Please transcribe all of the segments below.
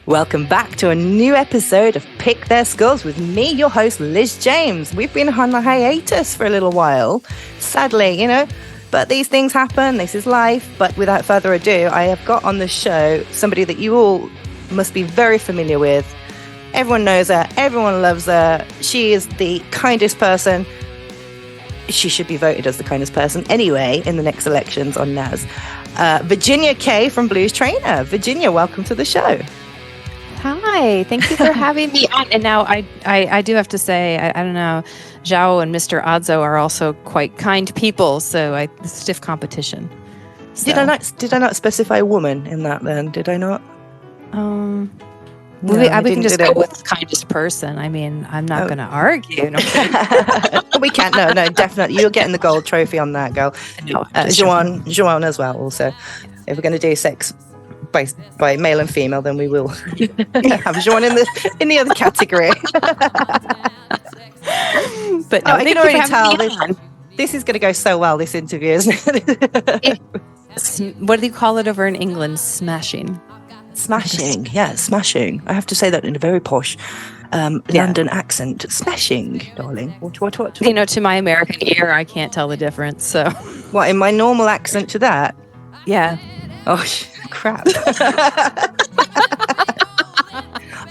Welcome back to a new episode of Pick Their Scullz with me, your host, Liz James. We've been on a hiatus for a little while, sadly, but these things happen. This is life. But without further ado, I have got on the show somebody that you all must be very familiar with. Everyone knows her. Everyone loves her. She is the kindest person. She should be voted as the kindest person anyway in the next elections on NAS. Virginia Kay from Blues Trainer. Virginia, welcome to the show. Hi, thank you for having me on. And now I do have to say, I don't know, Zhao and Mr. Adzo are also quite kind people, so stiff competition. So. Did I not specify woman in that then? Did I not? No, we can just go with kindest person. I mean, I'm not going to argue. No, we can't. No, definitely. You're getting the gold trophy on that, girl. No, Joanne as well. Also, if we're going to do sex by male and female, then we will have Joanne in the other category. But no, I can already tell this is going to go so well. This interview, isn't it? What do you call it over in England? Smashing. Smashing, yeah, smashing. I have to say that in a very posh London accent. Smashing, darling. What? To my American ear, I can't tell the difference. So, what, in my normal accent to that? Yeah. Oh, crap.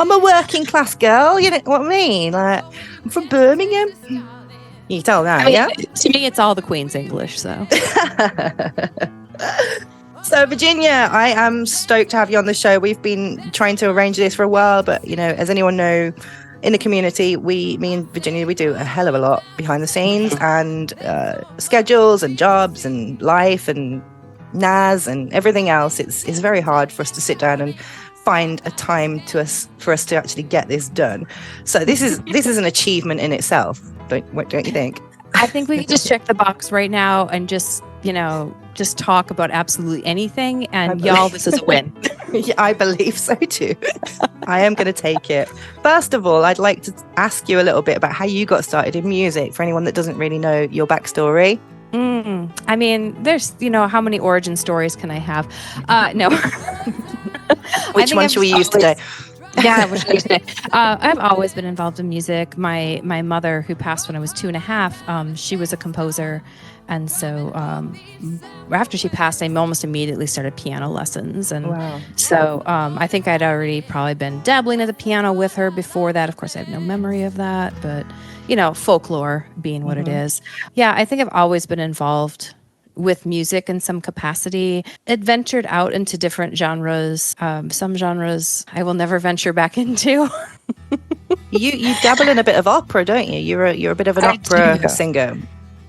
I'm a working class girl. You know what I mean? Like, I'm from Birmingham. You can tell now, yeah? To me, it's all the Queen's English. So. So, Virginia, I am stoked to have you on the show. We've been trying to arrange this for a while, but, as anyone know, in the community, me and Virginia, we do a hell of a lot behind the scenes and schedules and jobs and life and NAS and everything else. It's very hard for us to sit down and find a time for us to actually get this done. So this is an achievement in itself. Don't you think? I think we can just check the box right now and just talk about absolutely anything. And y'all, this is a win. Yeah, I believe so too. I am going to take it. First of all, I'd like to ask you a little bit about how you got started in music for anyone that doesn't really know your backstory. I mean, there's, how many origin stories can I have? No. Which one should we use today? Yeah, which one today? I've always been involved in music. My mother, who passed when I was 2.5, she was a composer. And so after she passed, I almost immediately started piano lessons. And wow. So I think I'd already probably been dabbling at the piano with her before that. Of course, I have no memory of that, but, folklore being what it is. Yeah, I think I've always been involved with music in some capacity. It ventured out into different genres. Some genres I will never venture back into. You dabble in a bit of opera, don't you? You're a bit of an opera singer.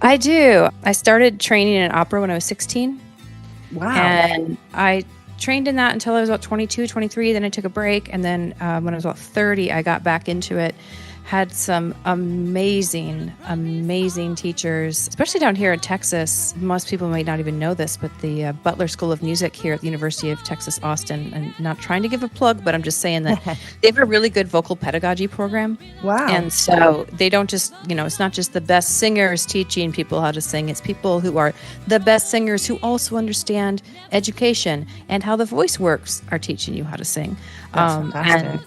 I do. I started training in opera when I was 16. Wow. And I trained in that until I was about 22, 23. Then I took a break. And then when I was about 30, I got back into it. Had some amazing, amazing teachers, especially down here in Texas. Most people might not even know this, but the Butler School of Music here at the University of Texas, Austin, and not trying to give a plug, but I'm just saying that they have a really good vocal pedagogy program. Wow. And so they don't just, it's not just the best singers teaching people how to sing. It's people who are the best singers who also understand education and how the voice works are teaching you how to sing. That's fantastic.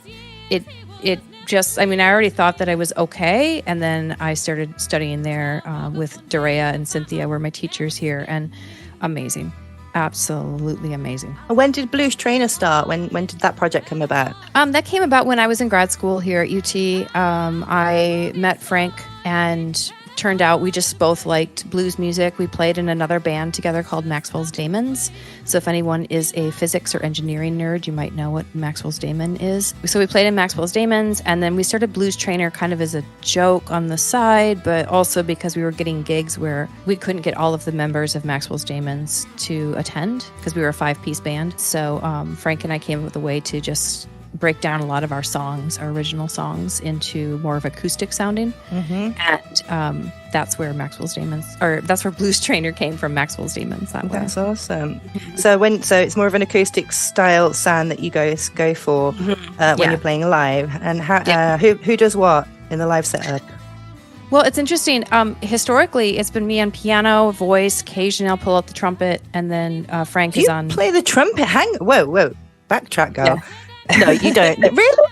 And I already thought that I was okay. And then I started studying there with Dorea and Cynthia were my teachers here. And amazing. Absolutely amazing. When did Blues Trainer start? When did that project come about? That came about when I was in grad school here at UT. I met Frank and turned out we just both liked blues music. We played in another band together called Maxwell's Daemons. So if anyone is a physics or engineering nerd, you might know what Maxwell's Daemon is. So we played in Maxwell's Daemons, and then we started Blues Trainer kind of as a joke on the side, but also because we were getting gigs where we couldn't get all of the members of Maxwell's Daemons to attend because we were a 5-piece band. So Frank and I came up with a way to just break down a lot of our songs, our original songs, into more of acoustic sounding. And that's where Maxwell's Daemons, or that's where Blues Trainer came from, Maxwell's Daemons. That's awesome. So it's more of an acoustic style sound that you guys go for when you're playing live. And how who does what in the live setup? Well, it's interesting. Historically, it's been me on piano, voice. Occasionally, I'll pull out the trumpet, and then Frank is on. You play the trumpet? Whoa! Backtrack, girl. No, you don't. Really?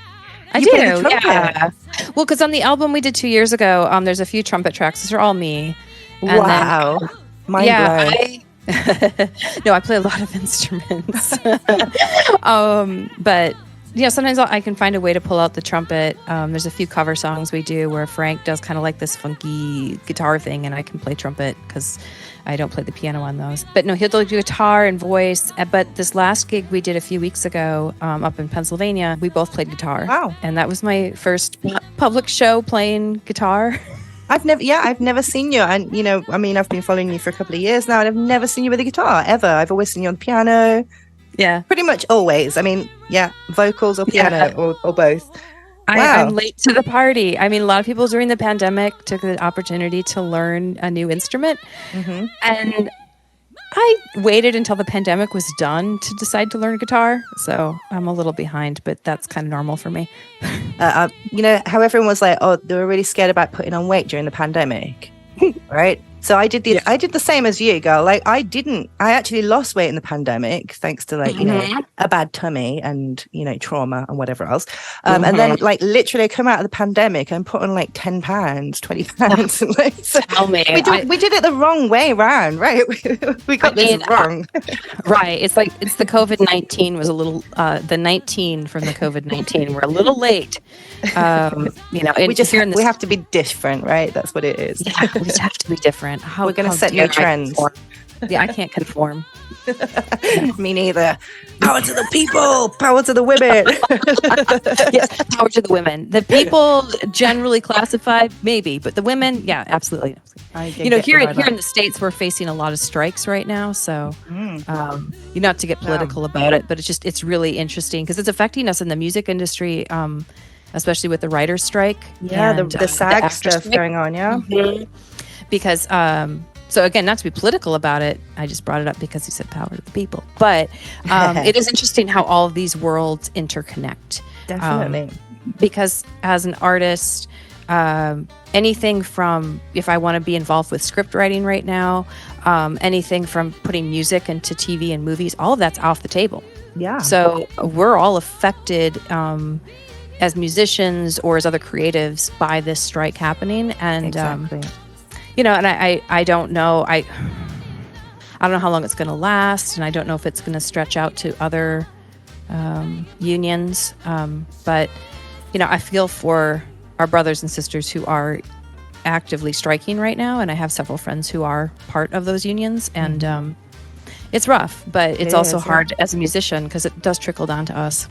I do. Yeah. Well, because on the album we did 2 years ago, there's a few trumpet tracks. Those are all me. And wow. Then, mind blown. No, I play a lot of instruments. But sometimes I can find a way to pull out the trumpet. There's a few cover songs we do where Frank does kind of like this funky guitar thing, and I can play trumpet because I don't play the piano on those. But no, he'll do guitar and voice. But this last gig we did a few weeks ago up in Pennsylvania, we both played guitar. Wow. And that was my first public show playing guitar. I've never seen you. And, I've been following you for a couple of years now, and I've never seen you with a guitar, ever. I've always seen you on the piano. Yeah. Pretty much always. Vocals or piano or both. Wow. I'm late to the party. I mean, a lot of people during the pandemic took the opportunity to learn a new instrument. Mm-hmm. And I waited until the pandemic was done to decide to learn guitar. So I'm a little behind, but that's kind of normal for me. How everyone was like, oh, they were really scared about putting on weight during the pandemic. Right? So I did the same as you, girl. Like I actually lost weight in the pandemic thanks to a bad tummy and, trauma and whatever else. And then literally come out of the pandemic and put on 10 pounds, 20 pounds. So tell me. We did it the wrong way around, right? We got this wrong. Right. It's the COVID-19 was a little, the 19 from the COVID-19. We're a little late. We have to be different, right? That's what it is. Yeah, we just have to be different. We're going to set new trends. Yeah, I can't conform. Me neither. Power to the people. Power to the women. Yes, power to the women. The people generally classified, maybe, but the women, yeah, absolutely. Here in the States, we're facing a lot of strikes right now. So, not to get political about it, but it's really interesting because it's affecting us in the music industry, especially with the writers' strike. Yeah, and, the SAG stuff strike going on. Yeah. Mm-hmm. Because, so again, not to be political about it, I just brought it up because he said power to the people. But it is interesting how all of these worlds interconnect. Definitely. Because as an artist, anything from if I want to be involved with script writing right now, anything from putting music into TV and movies, all of that's off the table. Yeah. So we're all affected as musicians or as other creatives by this strike happening. And exactly. And I don't know. I don't know how long it's going to last, and I don't know if it's going to stretch out to other unions. But I feel for our brothers and sisters who are actively striking right now, and I have several friends who are part of those unions, and it's rough, but it's also hard as a musician because it does trickle down to us.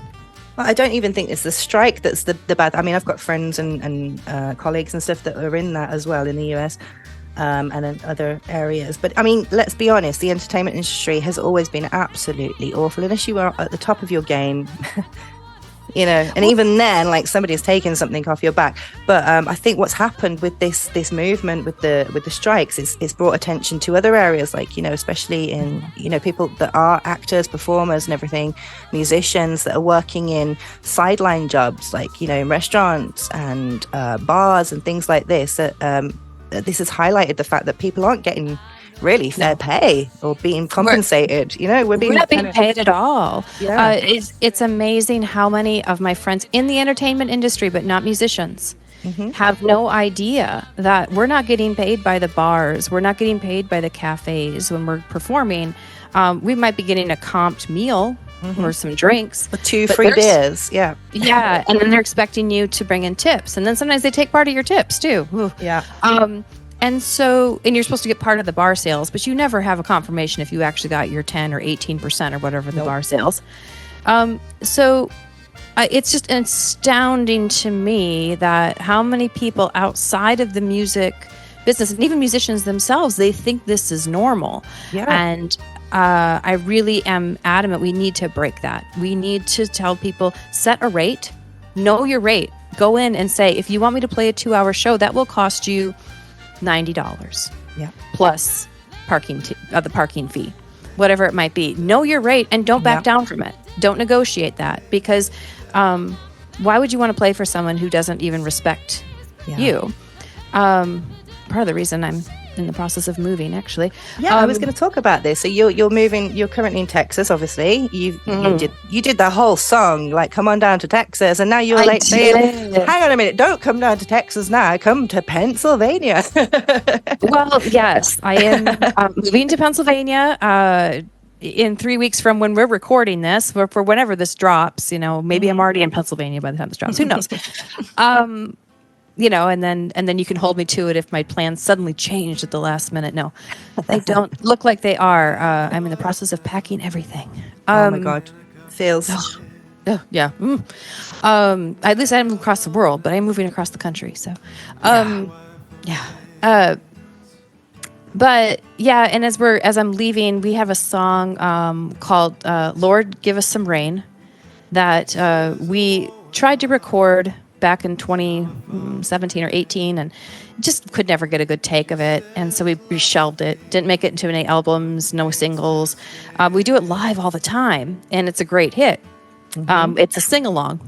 Well, I don't even think it's the strike that's the bad. I mean, I've got friends and colleagues and stuff that are in that as well in the US. And in other areas. But I mean, let's be honest, the entertainment industry has always been absolutely awful unless you are at the top of your game, and even then, somebody's taken something off your back. But I think what's happened with this movement with the strikes is it's brought attention to other areas, especially in, people that are actors, performers and everything, musicians that are working in sideline jobs, in restaurants and bars and things like this. This has highlighted the fact that people aren't getting really fair pay or being compensated. We're not being paid at all. Yeah. It's amazing how many of my friends in the entertainment industry, but not musicians, have no idea that we're not getting paid by the bars. We're not getting paid by the cafes when we're performing. We might be getting a comped meal or some drinks. Or 2 free beers. Yeah. Yeah. And then they're expecting you to bring in tips. And then sometimes they take part of your tips too. Ooh. Yeah. And you're supposed to get part of the bar sales, but you never have a confirmation if you actually got your 10 or 18% or whatever the bar sales. It's just astounding to me that how many people outside of the music business and even musicians themselves, they think this is normal. Yeah. And I really am adamant we need to break that. We need to tell people, set a rate, know your rate. Go in and say, if you want me to play a 2-hour show, that will cost you $90. Yeah. Plus the parking fee, whatever it might be. Know your rate and don't back down from it. Don't negotiate that because why would you want to play for someone who doesn't even respect you? Part of the reason I'm in the process of moving, actually. Yeah, I was going to talk about this. So you're moving. You're currently in Texas, obviously. You did the whole song, like "Come on down to Texas," and now you're like saying, "Hang on a minute, don't come down to Texas now. Come to Pennsylvania." Well, yes, I am moving to Pennsylvania in 3 weeks from when we're recording this, for whenever this drops. Maybe I'm already in Pennsylvania by the time this drops. Who knows? And then you can hold me to it if my plans suddenly changed at the last minute. No, they don't look like they are. I'm in the process of packing everything. Oh my God, feels. Yeah. At least I'm across the world, but I'm moving across the country. So, yeah. But yeah, and as I'm leaving, we have a song called "Lord, Give Us Some Rain" that we tried to record back in 2017 or 18 and just could never get a good take of it. And so we shelved it. Didn't make it into any albums, no singles. We do it live all the time, and it's a great hit. It's a sing-along.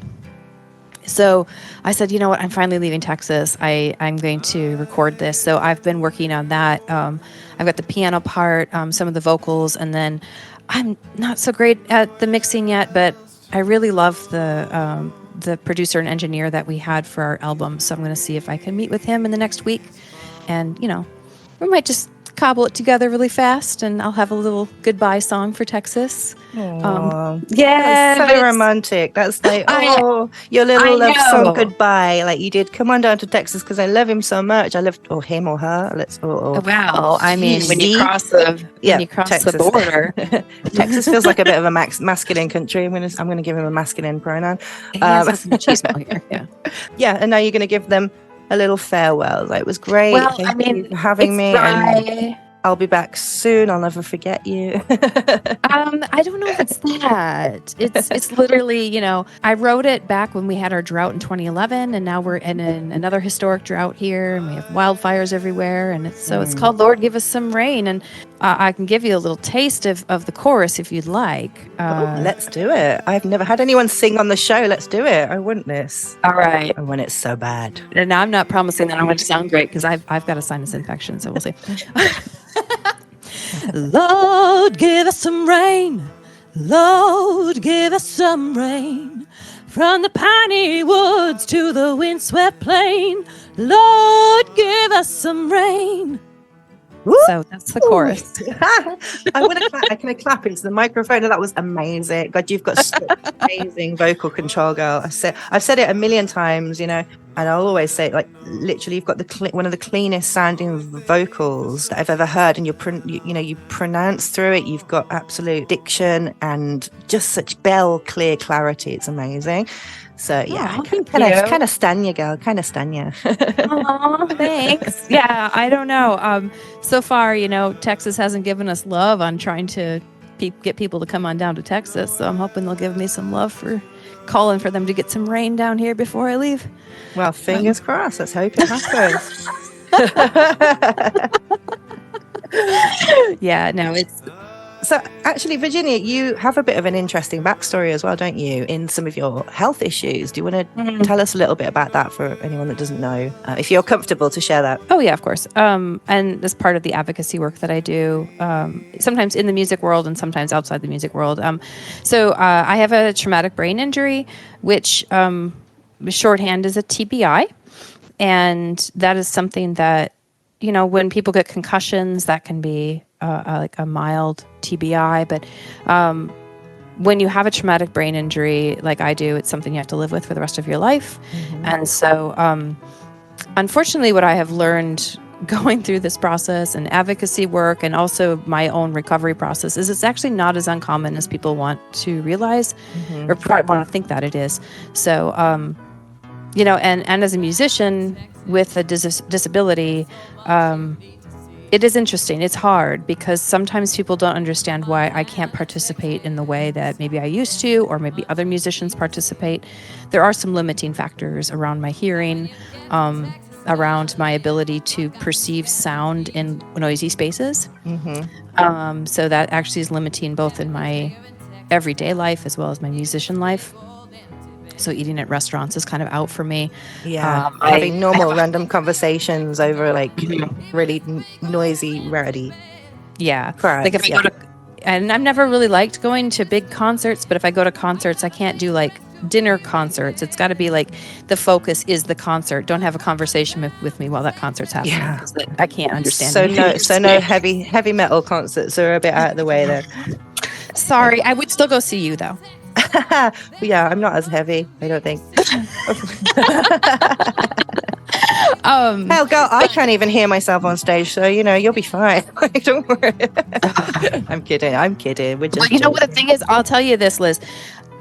So I said, you know what, I'm finally leaving Texas. I'm going to record this. So I've been working on that. I've got the piano part, some of the vocals, and then I'm not so great at the mixing yet, but I really love the producer and engineer that we had for our album. So I'm going to see if I can meet with him in the next week. And, we might just cobble it together really fast, and I'll have a little goodbye song for Texas. Yeah, that's so romantic. That's like, your little love song goodbye. Like you did, "Come on down to Texas" because I love him so much. I love him or her. Wow. I mean, when you cross the border, Texas feels like a bit of a masculine country. I'm gonna give him a masculine pronoun. Machismo here. Yeah. Yeah, and now you're gonna give them a little farewell. Like, it was great. Well, Thank you for having me. And I'll be back soon. I'll never forget you. I don't know if it's that. It's literally, I wrote it back when we had our drought in 2011, and now we're in another historic drought here, and we have wildfires everywhere, and it's called "Lord, Give Us Some Rain," and I can give you a little taste of the chorus if you'd like. Let's do it. I've never had anyone sing on the show. Let's do it. I want this. All right. I want it so bad. And I'm not promising that I'm going to sound great because I've got a sinus infection, so we'll see. Lord, give us some rain. Lord, give us some rain. From the piney woods to the windswept plain. Lord, give us some rain. Woo! So that's the chorus. I want to clap. I can clap into the microphone. And that was amazing. God, you've got such amazing vocal control, girl. I've said it a million times, and I'll always say it, like, literally, you've got one of the cleanest sounding vocals that I've ever heard, and you pronounce through it. You've got absolute diction and just such bell clear clarity. It's amazing. So yeah, kind of stan you, girl. Kind of stan you. Aw, thanks. Yeah, I don't know. So far, Texas hasn't given us love on trying to get people to come on down to Texas. So I'm hoping they'll give me some love for calling for them to get some rain down here before I leave. Well, fingers crossed. Let's hope it happens. Yeah, no, it's... So actually, Virginia, you have a bit of an interesting backstory as well, don't you, in some of your health issues? Do you want to tell us a little bit about that for anyone that doesn't know, if you're comfortable to share that? Oh, yeah, of course. And as part of the advocacy work that I do, sometimes in the music world and sometimes outside the music world. So I have a traumatic brain injury, which shorthand is a TBI. And that is something that, when people get concussions, that can be like a mild TBI, but when you have a traumatic brain injury like I do, it's something you have to live with for the rest of your life. And so unfortunately, what I have learned going through this process and advocacy work and also my own recovery process is it's actually not as uncommon as people want to realize or want to think that it is. So and as a musician with a disability, it is interesting. It's hard because sometimes people don't understand why I can't participate in the way that maybe I used to, or maybe other musicians participate. There are some limiting factors around my hearing, around my ability to perceive sound in noisy spaces. So that actually is limiting both in my everyday life as well as my musician life. So eating at restaurants is kind of out for me. Yeah, having normal random conversations over like really noisy, rowdy. Yeah, crowds, like if I go to, and I've never really liked going to big concerts, but if I go to concerts, I can't do like dinner concerts. It's got to be like the focus is the concert. Don't have a conversation with me while that concert's happening. Yeah. I can't understand. So no heavy metal concerts are a bit out of the way then. Sorry, I would still go see you though. Yeah, I'm not as heavy, I don't think. Hell, girl, I can't even hear myself on stage, so you'll be fine. Don't worry. I'm kidding. We're just. Well, you know what the thing is? I'll tell you this, Liz.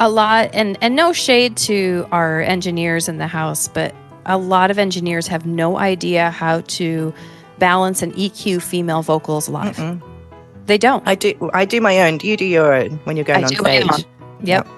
A lot, and no shade to our engineers in the house, but a lot of engineers have no idea how to balance and EQ female vocals live. Mm-mm. They don't. I do my own. You do your own when you're going on stage. Yep.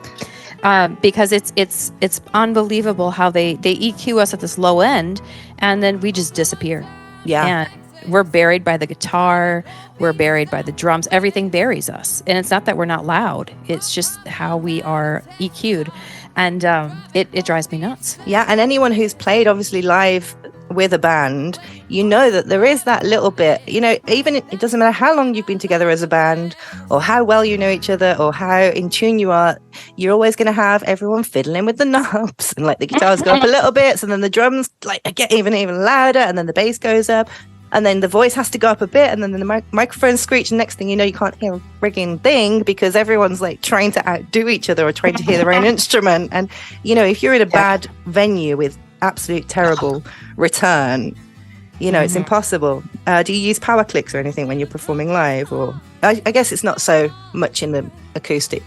Because it's unbelievable how they EQ us at this low end, and then we just disappear. Yeah. And we're buried by the guitar. We're buried by the drums. Everything buries us. And it's not that we're not loud. It's just how we are EQ'd. And it drives me nuts. Yeah. And anyone who's played, obviously, live with a band, that there is that little bit, even it doesn't matter how long you've been together as a band or how well you know each other or how in tune you are, you're always going to have everyone fiddling with the knobs and like the guitars go up a little bit, and then the drums like get even louder, and then the bass goes up. And then the voice has to go up a bit, and then the microphone screech. And next thing you know, you can't hear a frigging thing because everyone's like trying to outdo each other or trying to hear their own instrument. And, if you're in a bad venue with absolute terrible return, it's impossible. Do you use power clicks or anything when you're performing live? Or I guess it's not so much in the acoustic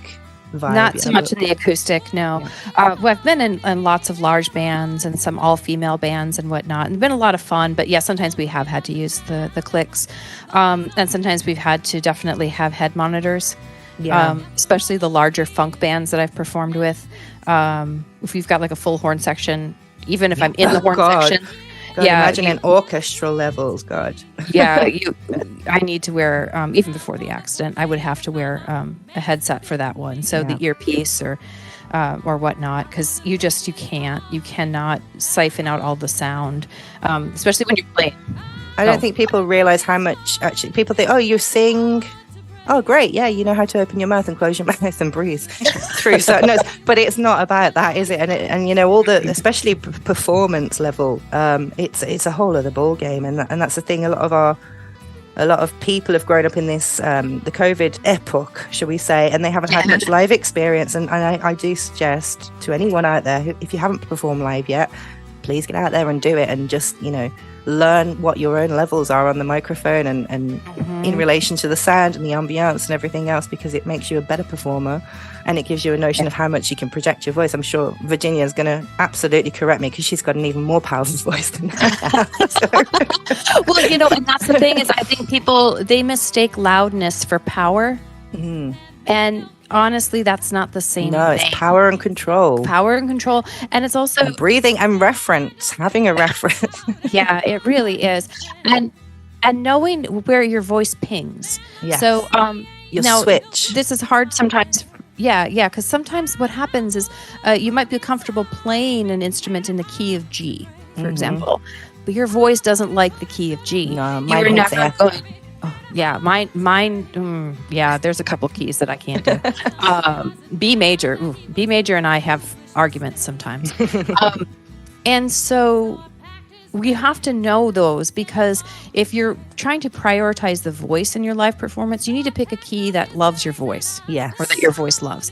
vibe. Not so much in the acoustic, no. Well, I've been in lots of large bands and some all-female bands and whatnot. And it's been a lot of fun, but yeah, sometimes we have had to use the clicks. And sometimes we've had to definitely have head monitors, especially the larger funk bands that I've performed with. If we've got like a full horn section, even if I'm in the horn section. God, imagine in orchestral levels, God. Yeah, I need to wear, even before the accident, I would have to wear a headset for that one. So the earpiece or whatnot, because you cannot siphon out all the sound, especially when you're playing. I don't think people realize how much, actually, people think, oh, you sing. Oh, great. Yeah, you know how to open your mouth and close your mouth and breathe through certain notes. But it's not about that, is it? And all the, especially performance level, it's a whole other ball game. And that's the thing. A lot of people have grown up in this, the COVID epoch, shall we say, and they haven't had much live experience. And I do suggest to anyone out there, if you haven't performed live yet, please get out there and do it and just, learn what your own levels are on the microphone and in relation to the sound and the ambience and everything else, because it makes you a better performer and it gives you a notion of how much you can project your voice. I'm sure Virginia is going to absolutely correct me because she's got an even more powerful voice than I have. Well, and that's the thing is I think people, they mistake loudness for power. Mm-hmm. And honestly, that's not the same thing. It's power and control. Power and control. And it's also breathing and reference, having a reference. Yeah, it really is. And knowing where your voice pings. Yes. So you'll switch. This is hard sometimes. Yeah, because sometimes what happens is you might be comfortable playing an instrument in the key of G, for example, but your voice doesn't like the key of G. No, mine hates F. Yeah, mine. Yeah, there's a couple keys that I can't do. B major. B major and I have arguments sometimes. And so we have to know those, because if you're trying to prioritize the voice in your live performance, you need to pick a key that loves your voice. Yes. Or that your voice loves.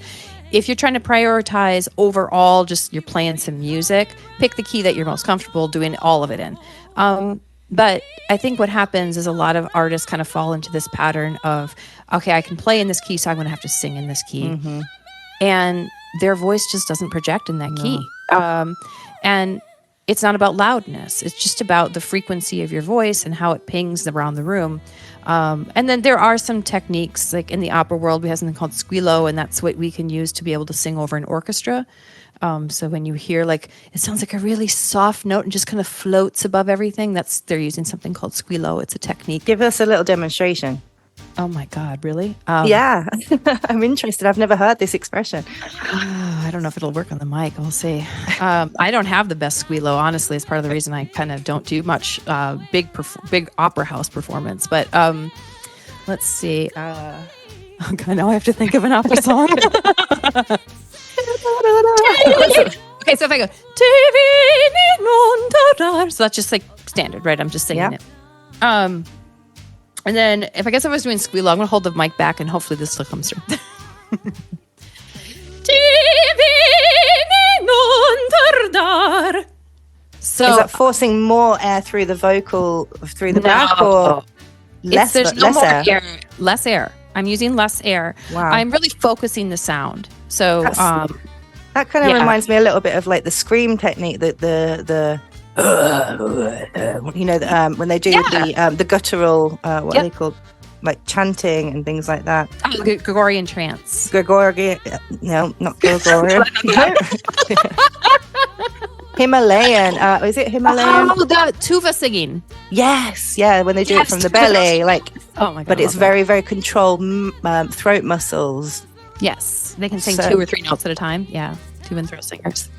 If you're trying to prioritize overall, just you're playing some music, pick the key that you're most comfortable doing all of it in. But I think what happens is a lot of artists kind of fall into this pattern of, okay, I can play in this key, so I'm going to have to sing in this key. Mm-hmm. And their voice just doesn't project in that key. And it's not about loudness. It's just about the frequency of your voice and how it pings around the room. And then there are some techniques, like in the opera world, we have something called squillo, and that's what we can use to be able to sing over an orchestra. So when you hear it sounds like a really soft note and just kind of floats above everything, they're using something called squillo. It's a technique. Give us a little demonstration. Oh my God, really? Yeah, I'm interested. I've never heard this expression. I don't know if it'll work on the mic. We'll see. I don't have the best squealo, honestly. It's part of the reason I kind of don't do much big opera house performance. But let's see. Okay, now I have to think of an opera song. Okay, so if I go, so that's just like standard, right? I'm just singing it. And then if I was doing squealo, I'm going to hold the mic back and hopefully this still comes through. So is that forcing more air through the vocal, through the back, or less air? Less air. I'm using less air. Wow. I'm really focusing the sound. So that kind of reminds me a little bit of like the scream technique, that when they do the guttural, what are they called? Like chanting and things like that. Gregorian trance. No, not Gregorian. Himalayan. Is it Himalayan? Oh, the tuba singing. Yes, yeah. When they do it from the belly, like. Oh my God! But it's very, very controlled throat muscles. Yes, they can sing 2 or 3 notes at a time. Yeah, tuba and throat singers.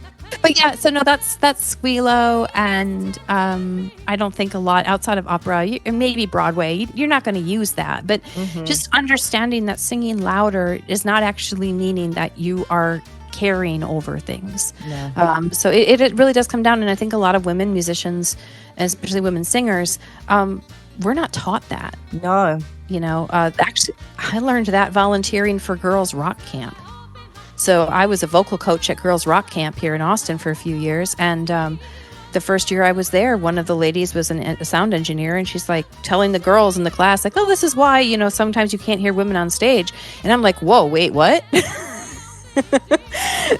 But yeah, so no, that's squealo, and I don't think a lot outside of opera, maybe Broadway, you're not going to use that. But just understanding that singing louder is not actually meaning that you are carrying over things. No. So it really does come down, and I think a lot of women musicians, especially women singers, we're not taught that. No. Actually, I learned that volunteering for Girls Rock Camp. So I was a vocal coach at Girls Rock Camp here in Austin for a few years. And the first year I was there, one of the ladies was a sound engineer. And she's like telling the girls in the class, like, oh, this is why, sometimes you can't hear women on stage. And I'm like, whoa, wait, what?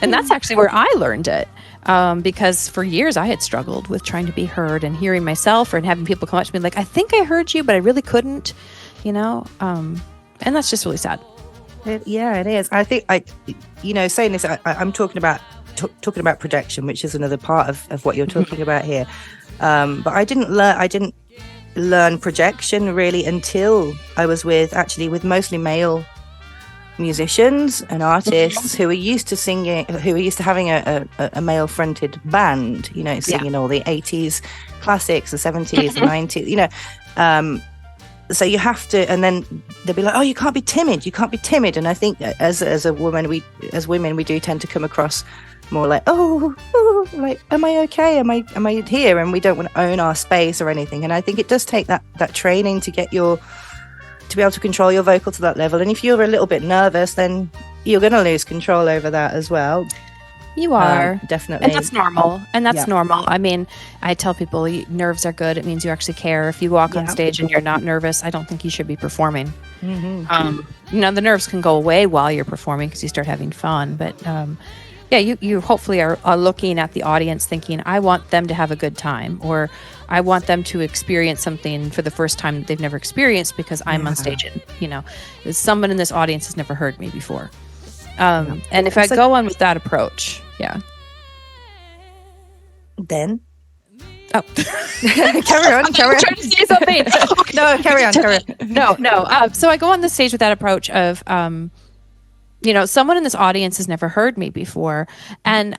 And that's actually where I learned it. Because for years I had struggled with trying to be heard and hearing myself, and having people come up to me like, I think I heard you, but I really couldn't, and that's just really sad. It is. I think saying this, I'm talking about projection, which is another part of what you're talking about here. But I didn't learn projection really until I was with mostly male musicians and artists who are used to singing, who are used to having a male fronted band, singing all the 80s classics, the 70s, the 90s, so you have to, and then they'll be like, oh, you can't be timid. And I think as a woman, as women, we do tend to come across more like, oh, like, am I okay? Am I here? And we don't want to own our space or anything. And I think it does take that training to be able to control your vocal to that level. And if you're a little bit nervous, then you're going to lose control over that as well. You are. Definitely. And that's normal. Normal. I mean, I tell people nerves are good. It means you actually care. If you walk on stage and you're not nervous, I don't think you should be performing. Mm-hmm. The nerves can go away while you're performing because you start having fun. But you hopefully are looking at the audience thinking, I want them to have a good time, or I want them to experience something for the first time that they've never experienced because I'm on stage and, someone in this audience has never heard me before. And if I go on with that approach, then carry on. I'm trying to say something. No, carry on. No. So I go on the stage with that approach of, someone in this audience has never heard me before. And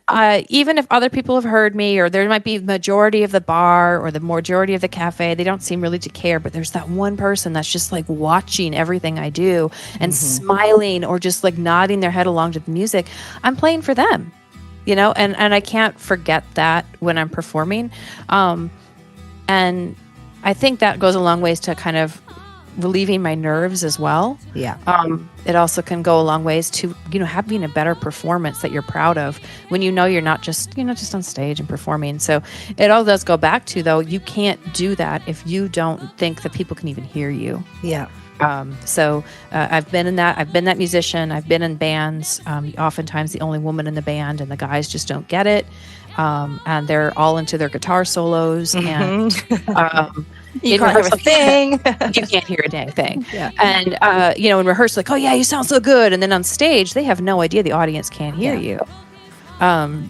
even if other people have heard me, or there might be the majority of the bar or the majority of the cafe, they don't seem really to care. But there's that one person that's just like watching everything I do and smiling or just like nodding their head along to the music. I'm playing for them, and I can't forget that when I'm performing. And I think that goes a long ways to kind of relieving my nerves as well. Yeah. It also can go a long ways to, having a better performance that you're proud of when you're not just on stage and performing. So it all does go back to, though, you can't do that if you don't think that people can even hear you. Yeah. So I've been that musician. I've been in bands, oftentimes the only woman in the band, and the guys just don't get it. And they're all into their guitar solos and, you can't hear a thing. You can't hear a dang thing. Yeah. And, in rehearsal, like, oh, yeah, you sound so good. And then on stage, they have no idea the audience can't hear you. So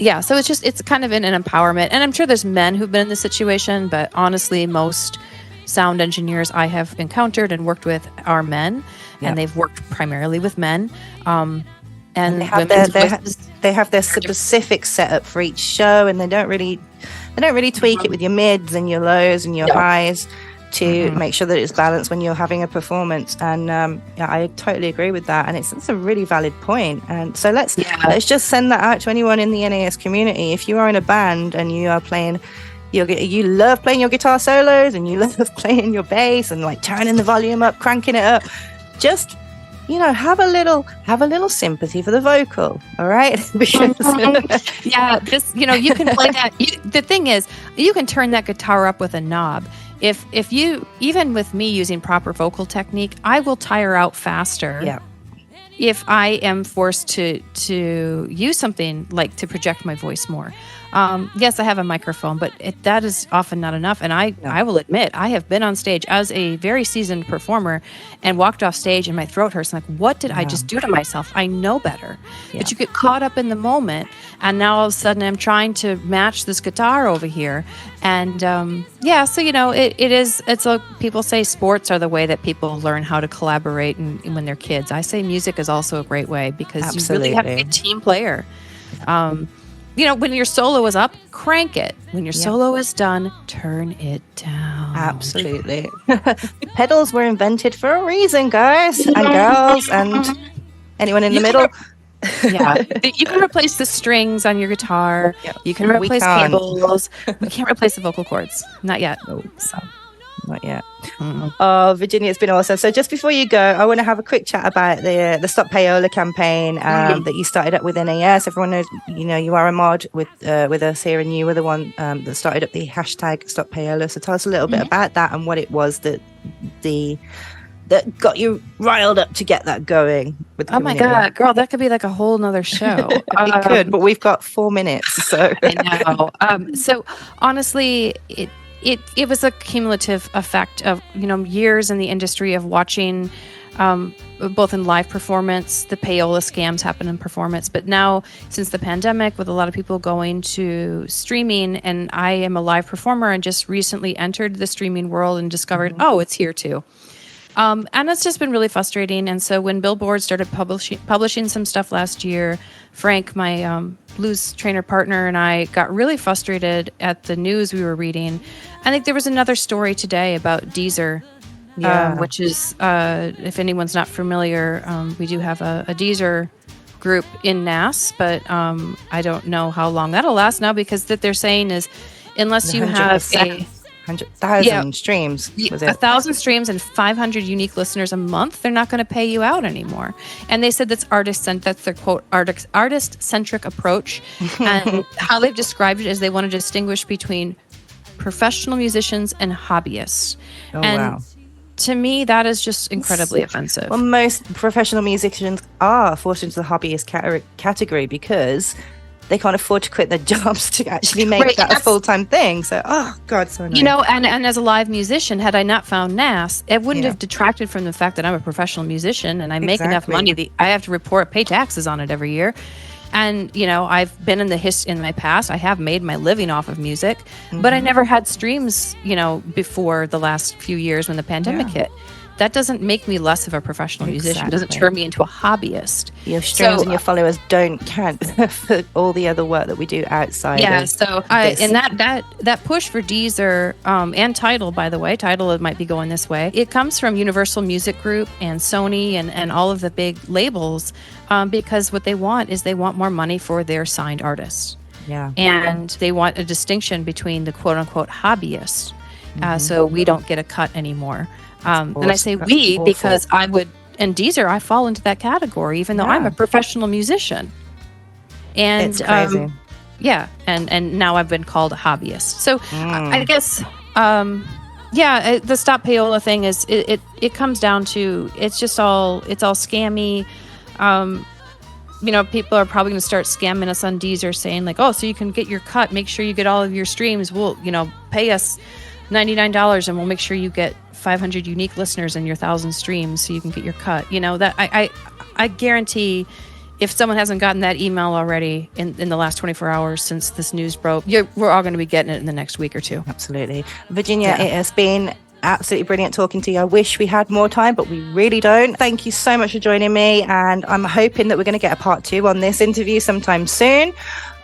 it's kind of an empowerment. And I'm sure there's men who've been in this situation, but honestly, most sound engineers I have encountered and worked with are men, and they've worked primarily with men. And they have their specific setup for each show, and they don't really tweak it with your mids and your lows and your highs to make sure that it's balanced when you're having a performance. And I totally agree with that, and it's a really valid point. And so let's just send that out to anyone in the NAS community. If you are in a band and you are playing, you love playing your guitar solos and you love playing your bass and like turning the volume up, cranking it up, just have a little sympathy for the vocal, all right? Because you can play that. The thing is, you can turn that guitar up with a knob. If you, even with me using proper vocal technique, I will tire out faster. Yeah. If I am forced to use something like to project my voice more. Yes, I have a microphone, but that is often not enough. And I will admit, I have been on stage as a very seasoned performer and walked off stage and my throat hurts. I'm like, what did I just do to myself? I know better. Yeah. But you get caught up in the moment. And now all of a sudden I'm trying to match this guitar over here. And it's like people say sports are the way that people learn how to collaborate and when they're kids. I say music is also a great way because you really have to be a team player. When your solo is up, crank it. When your solo is done, turn it down. Absolutely. Pedals were invented for a reason, guys and girls and anyone in the middle. You can replace the strings on your guitar. Yep. You can replace cables. We can't replace the vocal cords. Not yet. No. So. Not yet. Oh, Virginia, it's been awesome. So just before you go, I want to have a quick chat about the Stop Payola campaign that you started up with NAS. Everyone knows, you are a mod with us here, and you were the one that started up the hashtag Stop Payola. So tell us a little bit about that and what it was that got you riled up to get that going. With the community. My God, girl, that could be like a whole nother show. It could, but we've got 4 minutes. So I know. So honestly, it was a cumulative effect of years in the industry of watching both in live performance, the payola scams happen in performance, but now since the pandemic, with a lot of people going to streaming, and I am a live performer and just recently entered the streaming world and discovered it's here too. And it's just been really frustrating. And so when Billboard started publishing some stuff last year, Frank, my blues trainer partner, and I got really frustrated at the news we were reading. I think there was another story today about Deezer, which is, if anyone's not familiar, we do have a Deezer group in NAS, but I don't know how long that'll last now, because that they're saying is unless you have 100,000 streams. Was it 1,000 streams and 500 unique listeners a month? They're not going to pay you out anymore. And they said that's their quote artist-centric approach. And how they've described it is they want to distinguish between professional musicians and hobbyists. Wow. To me, that is just incredibly offensive. Well, most professional musicians are forced into the hobbyist category because they can't afford to quit their jobs to actually make that a full-time thing. So, God, so annoying. And as a live musician, had I not found NAS, it wouldn't have detracted from the fact that I'm a professional musician and I make enough money. I have to pay taxes on it every year. And, I've been in my past, I have made my living off of music, but I never had streams, before the last few years when the pandemic hit. That doesn't make me less of a professional musician. It doesn't turn me into a hobbyist. Your streams and your followers don't count for all the other work that we do outside. Yeah, and that push for Deezer and Tidal, by the way, Tidal might be going this way. It comes from Universal Music Group and Sony and all of the big labels because what they want is they want more money for their signed artists. Yeah, and they want a distinction between the quote unquote hobbyists. So we don't get a cut anymore. And I say we because and Deezer, I fall into that category, even though I'm a professional musician. And it's crazy. And now I've been called a hobbyist. So I guess, the Stop Payola thing is it comes down to it's all scammy. People are probably going to start scamming us on Deezer, saying like, so you can get your cut. Make sure you get all of your streams. We'll pay us $99 and we'll make sure you get 500 unique listeners and your 1,000 streams so you can get your cut. That I guarantee if someone hasn't gotten that email already in the last 24 hours since this news broke, we're all going to be getting it in the next week or two. Absolutely. Virginia, it has been absolutely brilliant talking to you. I wish we had more time, but we really don't. Thank you so much for joining me. And I'm hoping that we're going to get a part 2 on this interview sometime soon.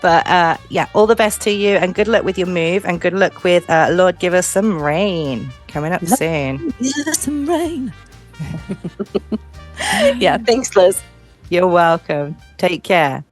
But yeah, all the best to you and good luck with your move and good luck with Lord Give Us Some Rain coming up soon. Give us some rain. Yeah, thanks, Liz. You're welcome. Take care.